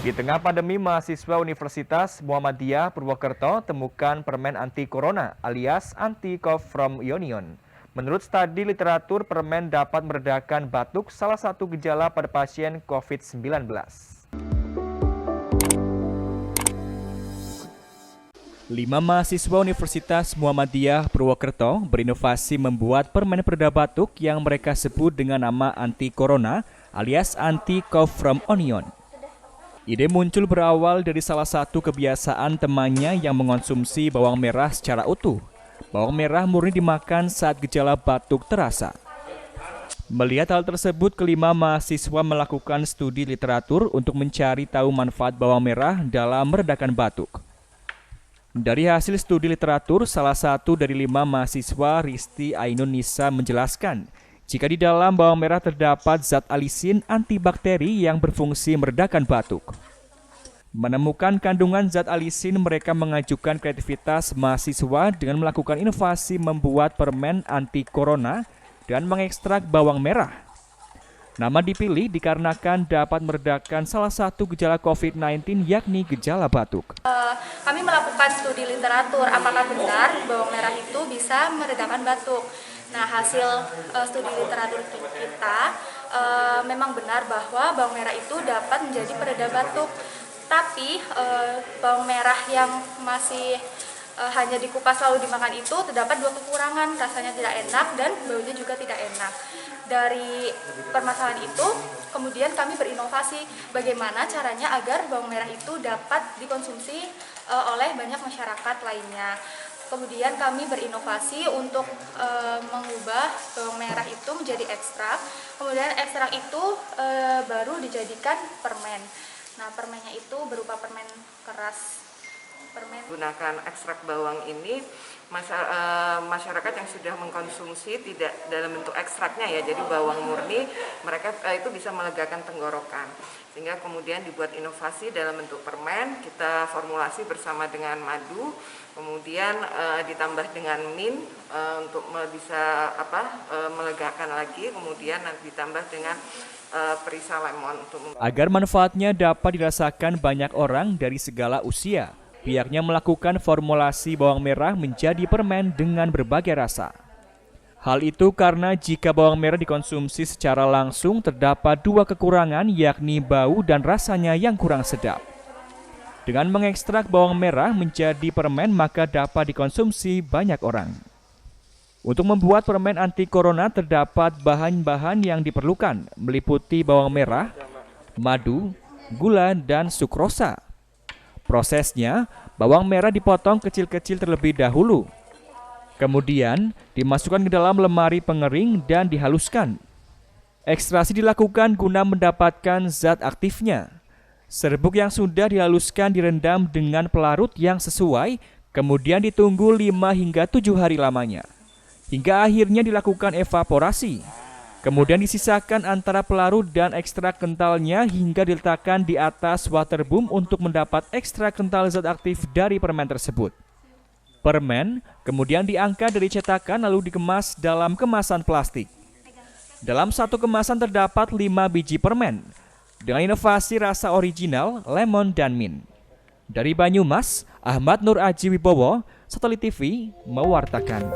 Di tengah pandemi, mahasiswa Universitas Muhammadiyah Purwokerto temukan permen anti corona alias anti-cough from Ionion. Menurut studi literatur, permen dapat meredakan batuk, salah satu gejala pada pasien COVID-19. 5 mahasiswa Universitas Muhammadiyah Purwokerto berinovasi membuat permen pereda batuk yang mereka sebut dengan nama anti-corona alias anti-cough from Onion. Ide muncul berawal dari salah satu kebiasaan temannya yang mengonsumsi bawang merah secara utuh. Bawang merah murni dimakan saat gejala batuk terasa. Melihat hal tersebut, kelima mahasiswa melakukan studi literatur untuk mencari tahu manfaat bawang merah dalam meredakan batuk. Dari hasil studi literatur, salah satu dari 5 mahasiswa, Risti Ainun Nisa, menjelaskan jika di dalam bawang merah terdapat zat alisin antibakteri yang berfungsi meredakan batuk. Menemukan kandungan zat alisin, mereka mengajukan kreativitas mahasiswa dengan melakukan inovasi membuat permen anti-corona dan mengekstrak bawang merah. Nama dipilih dikarenakan dapat meredakan salah satu gejala COVID-19 yakni gejala batuk. Kami melakukan studi literatur apakah benar bawang merah itu bisa meredakan batuk. Nah, hasil studi literatur kita memang benar bahwa bawang merah itu dapat menjadi pereda batuk. Tapi bawang merah yang masih hanya dikupas lalu dimakan itu terdapat 2 kekurangan, rasanya tidak enak dan baunya juga tidak enak. Dari permasalahan itu, kemudian kami berinovasi bagaimana caranya agar bawang merah itu dapat dikonsumsi oleh banyak masyarakat lainnya. Kemudian kami berinovasi untuk mengubah bawang merah itu menjadi ekstrak. Kemudian ekstrak itu baru dijadikan permen. Nah, permennya itu berupa permen keras. Gunakan ekstrak bawang ini, masyarakat yang sudah mengkonsumsi tidak dalam bentuk ekstraknya ya, jadi bawang murni, mereka itu bisa melegakan tenggorokan. Sehingga kemudian dibuat inovasi dalam bentuk permen, kita formulasi bersama dengan madu, kemudian ditambah dengan mint untuk bisa melegakan lagi, kemudian nanti ditambah dengan perisa lemon. Agar manfaatnya dapat dirasakan banyak orang dari segala usia, pihaknya melakukan formulasi bawang merah menjadi permen dengan berbagai rasa. Hal itu karena jika bawang merah dikonsumsi secara langsung terdapat 2 kekurangan yakni bau dan rasanya yang kurang sedap. Dengan mengekstrak bawang merah menjadi permen maka dapat dikonsumsi banyak orang. Untuk membuat permen anti-corona terdapat bahan-bahan yang diperlukan meliputi bawang merah, madu, gula, dan sukrosa. Prosesnya, bawang merah dipotong kecil-kecil terlebih dahulu. Kemudian, dimasukkan ke dalam lemari pengering dan dihaluskan. Ekstraksi dilakukan guna mendapatkan zat aktifnya. Serbuk yang sudah dihaluskan direndam dengan pelarut yang sesuai, kemudian ditunggu 5 hingga 7 hari lamanya. Hingga akhirnya dilakukan evaporasi. Kemudian disisakan antara pelarut dan ekstrak kentalnya hingga diletakkan di atas waterboom untuk mendapat ekstrak kental zat aktif dari permen tersebut. Permen kemudian diangkat dari cetakan lalu dikemas dalam kemasan plastik. Dalam satu kemasan terdapat 5 biji permen dengan inovasi rasa original, lemon, dan mint. Dari Banyumas, Ahmad Nur Aji Wibowo, Satelit TV, mewartakan.